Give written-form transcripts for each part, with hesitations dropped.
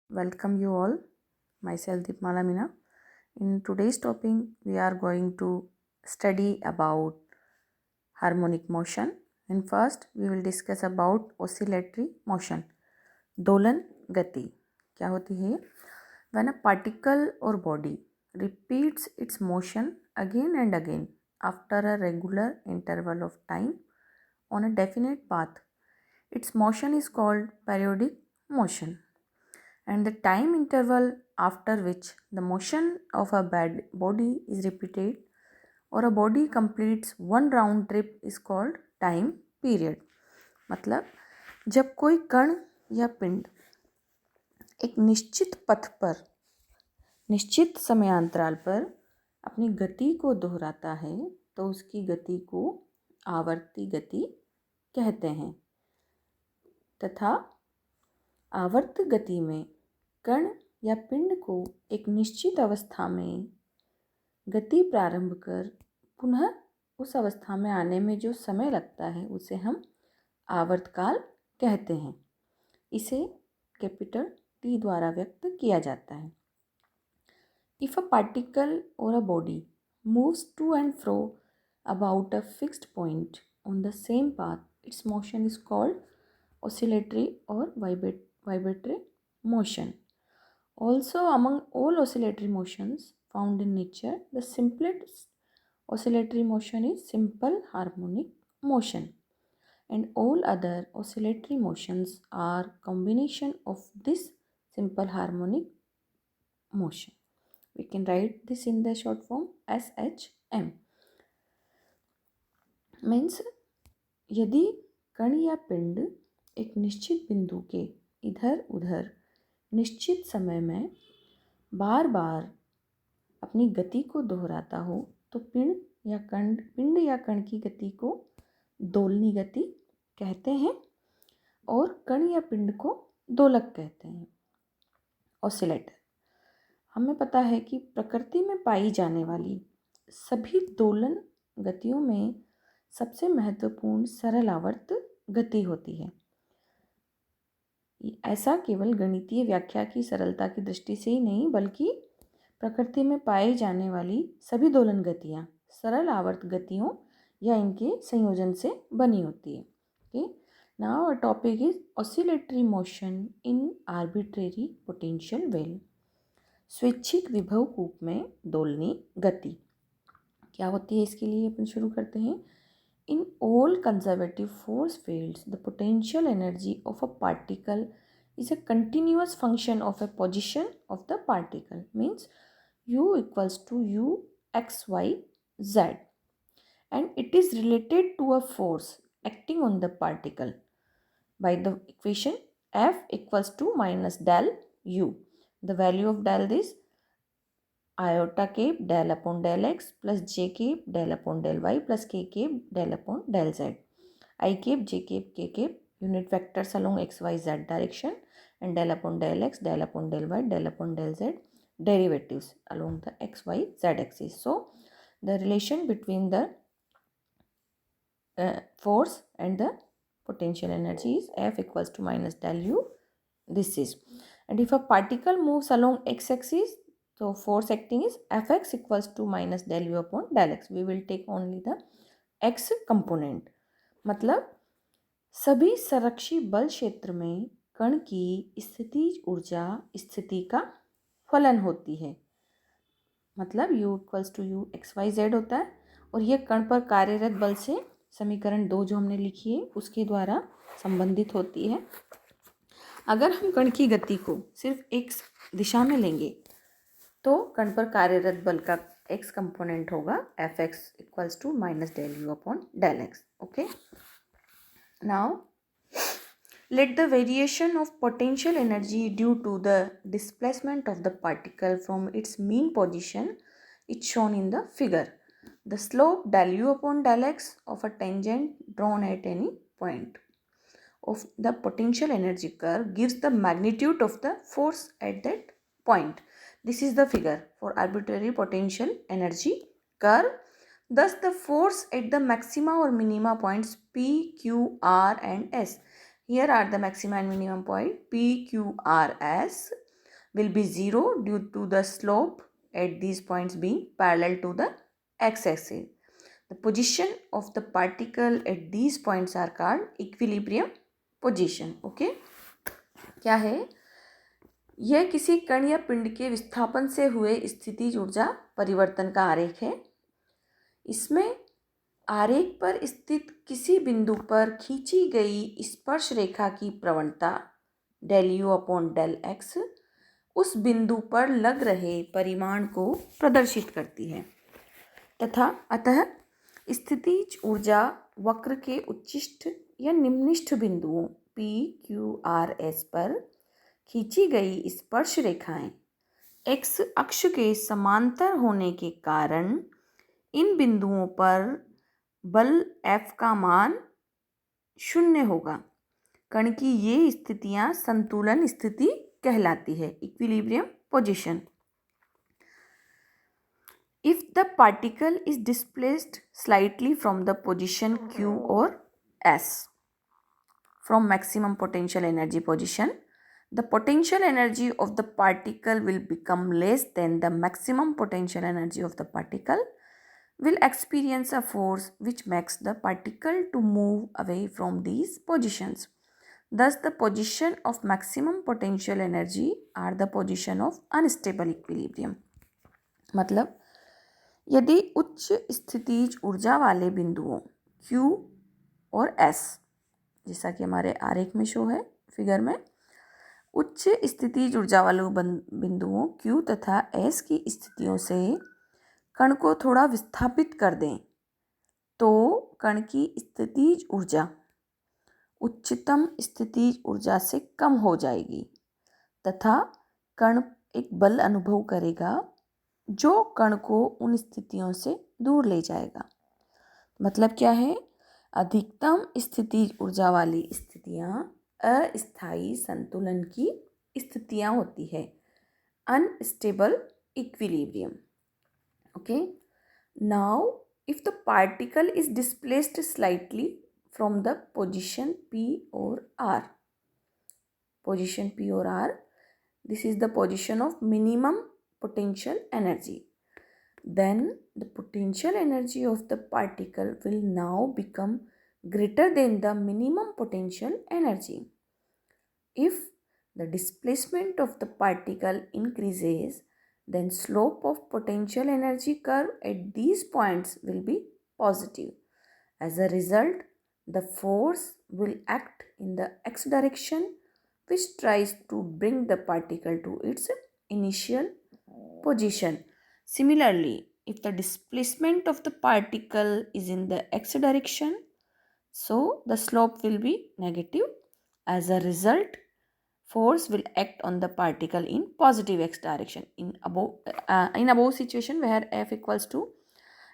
Welcome you all. Myself Deepmala Meena. In today's topic, we are going to study about harmonic motion. And first, we will discuss about oscillatory motion. दोलन गति क्या होती है? When a particle or body repeats its motion again and again after a regular interval of time on a definite path, its motion is called periodic motion. And the time interval after which the motion of a body is repeated or a body completes one round trip is called time period. मतलब जब कोई कण या पिंड एक निश्चित पथ पर निश्चित समयांतराल पर अपनी गति को दोहराता है तो उसकी गति को आवर्ती गति कहते हैं तथा आवर्त गति में कण या पिंड को एक निश्चित अवस्था में गति प्रारंभ कर पुनः उस अवस्था में आने में जो समय लगता है उसे हम आवर्तकाल कहते हैं। इसे कैपिटल टी द्वारा व्यक्त किया जाता है। इफ अ पार्टिकल और a body moves to and fro about a fixed point on the same path, its motion is called oscillatory or vibratory motion. Also, among all oscillatory motions found in nature, the simplest oscillatory motion is simple harmonic motion, and all other oscillatory motions are combination of this simple harmonic motion. We can write this in the short form SHM. Means यदि कण या पिंड एक निश्चित बिंदु के इधर उधर निश्चित समय में बार बार अपनी गति को दोहराता हो तो पिंड या कण की गति को दोलनी गति कहते हैं और कण या पिंड को दोलक कहते हैं। ऑसिलेटर। हमें पता है कि प्रकृति में पाई जाने वाली सभी दोलन गतियों में सबसे महत्वपूर्ण सरल आवर्त गति होती है। ऐसा केवल गणितीय व्याख्या की सरलता की दृष्टि से ही नहीं बल्कि प्रकृति में पाई जाने वाली सभी दोलन गतियाँ सरल आवर्त गतियों या इनके संयोजन से बनी होती है। Okay, now our topic is oscillatory motion in arbitrary potential well. स्वैच्छिक विभव कूप में दोलनी गति क्या होती है, इसके लिए अपन शुरू करते हैं। In all conservative force fields, the potential energy of a particle is a continuous function of a position of the particle. Means U equals to U x y z, and it is related to a force acting on the particle by the equation F equals to minus del U. The value of del is iota cape del upon del x plus j cape del upon del y plus k cape del upon del z. I cape, j cape, k cape unit vectors along x, y, z direction, and del upon del x, del upon del y, del upon del z derivatives along the x, y, z axis. So the relation between the force and the potential energy is F equals to minus del U. This is, and if a particle moves along x axis, so force acting is Fx equals to minus del U upon del x. We will take only the x component. मतलब सभी संरक्षी बल क्षेत्र में कण की स्थितिज ऊर्जा स्थिति का फलन होती है। मतलब U equals to U x y z होता है और यह कण पर कार्यरत बल से समीकरण 2 जो हमने लिखी है उसके द्वारा संबंधित होती है। अगर हम कण की गति को सिर्फ एक दिशा में लेंगे तो कण पर कार्यरत बल का x कंपोनेंट होगा Fx equals to minus del U upon del x. Okay, now let the variation of potential energy due to the displacement of the particle from its mean position is shown in the figure. The slope del u upon del x of a tangent drawn at any point of the potential energy curve gives the magnitude of the force at that point. This is the figure for arbitrary potential energy curve. Thus, the force at the maxima or minima points P, Q, R and S. Here are the maximum and minimum point P, Q, R, S will be 0 due to the slope at these points being parallel to the x-axis. The position of the particle at these points are called equilibrium position. Okay, क्या है? यह किसी कण या पिंड के विस्थापन से हुए स्थितिज ऊर्जा परिवर्तन का आरेख है. इसमें आरेख पर स्थित किसी बिंदु पर खींची गई स्पर्श रेखा की प्रवणता del u upon del x उस बिंदु पर लग रहे परिमाण को प्रदर्शित करती है तथा अतः स्थितिज ऊर्जा वक्र के उच्चिष्ठ या निम्निष्ठ बिंदुओं P, Q, R, S पर खींची गई स्पर्श रेखाएं x अक्ष के समांतर होने के कारण इन बिंदुओं पर बल F का मान 0 होगा. कण की ये स्थितियां संतुलन स्थिति कहलाती है, equilibrium position. If the particle is displaced slightly from the position Q or S from maximum potential energy position, the potential energy of the particle will become less than the maximum potential energy of the particle will experience a force which makes the particle to move away from these positions. Thus, the position of maximum potential energy are the position of unstable equilibrium. मतलब यदि उच्च स्थितिज ऊर्जा वाले बिंदुओं Q और S, जैसा कि हमारे आरेख में शो है फिगर में, उच्च स्थितिज ऊर्जा वाले बिंदुओं Q तथा S की स्थितियों से कण को थोड़ा विस्थापित कर दें तो कण की स्थितिज ऊर्जा उच्चतम स्थितिज ऊर्जा से कम हो जाएगी तथा कण एक बल अनुभव करेगा जो कण को उन स्थितियों से दूर ले जाएगा. मतलब क्या है? अधिकतम स्थितिज ऊर्जा वाली स्थितियां अस्थायी संतुलन की स्थितियां होती है, unstable equilibrium. Okay, now if the particle is displaced slightly from the position P or R, this is the position of minimum potential energy, then the potential energy of the particle will now become greater than the minimum potential energy. If the displacement of the particle increases, then slope of potential energy curve at these points will be positive. As a result, the force will act in the x direction which tries to bring the particle to its initial position. Similarly, if the displacement of the particle is in the x direction, so the slope will be negative. As a result, force will act on the particle in positive x direction. In above situation where F equals to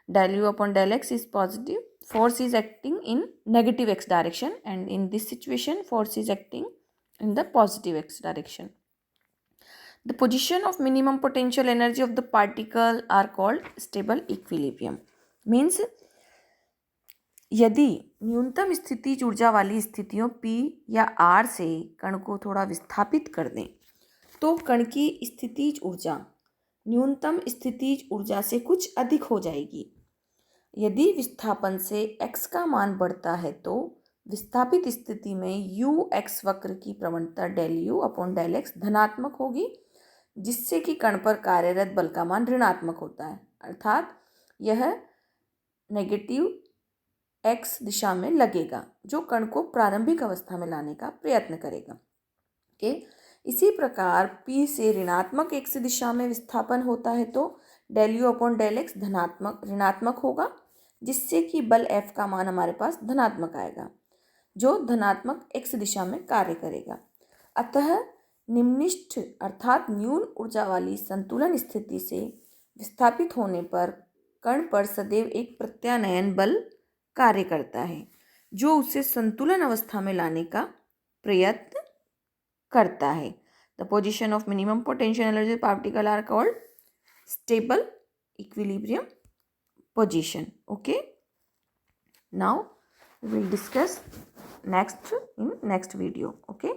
del u upon del x is positive, force is acting in negative x direction, and in this situation force is acting in the positive x direction. The position of minimum potential energy of the particle are called stable equilibrium. Means यदि न्यूनतम स्थितिज ऊर्जा वाली स्थितियों P या R से कण को थोड़ा विस्थापित कर दें तो कण की स्थितिज ऊर्जा न्यूनतम स्थितिज ऊर्जा से कुछ अधिक हो जाएगी. यदि विस्थापन से x का मान बढ़ता है तो विस्थापित स्थिति में ux वक्र की प्रवणता del u upon del x धनात्मक होगी, जिससे कि कण पर कार्यरत बल का मान ऋणात्मक होता है, अर्थात यह नेगेटिव x दिशा में लगेगा जो कण को प्रारंभिक अवस्था में लाने का प्रयत्न करेगा. इसी प्रकार P से ऋणात्मक x दिशा में विस्थापन होता है तो del u upon del x ऋणात्मक होगा, जिससे कि बल F का मान हमारे पास धनात्मक आएगा जो धनात्मक x दिशा में कार्य करेगा. अतः निम्निष्ठ अर्थात न्यून ऊर्जा वाली संतुलन स्थिति से विस्थापित होने पर कण पर सदैव एक प्रत्यानयन बल कार्य करता है जो उसे संतुलन अवस्था में लाने का प्रयत्न करता है. The position of minimum potential energy particle are called stable equilibrium position. Okay, now we will discuss next in next video. Okay.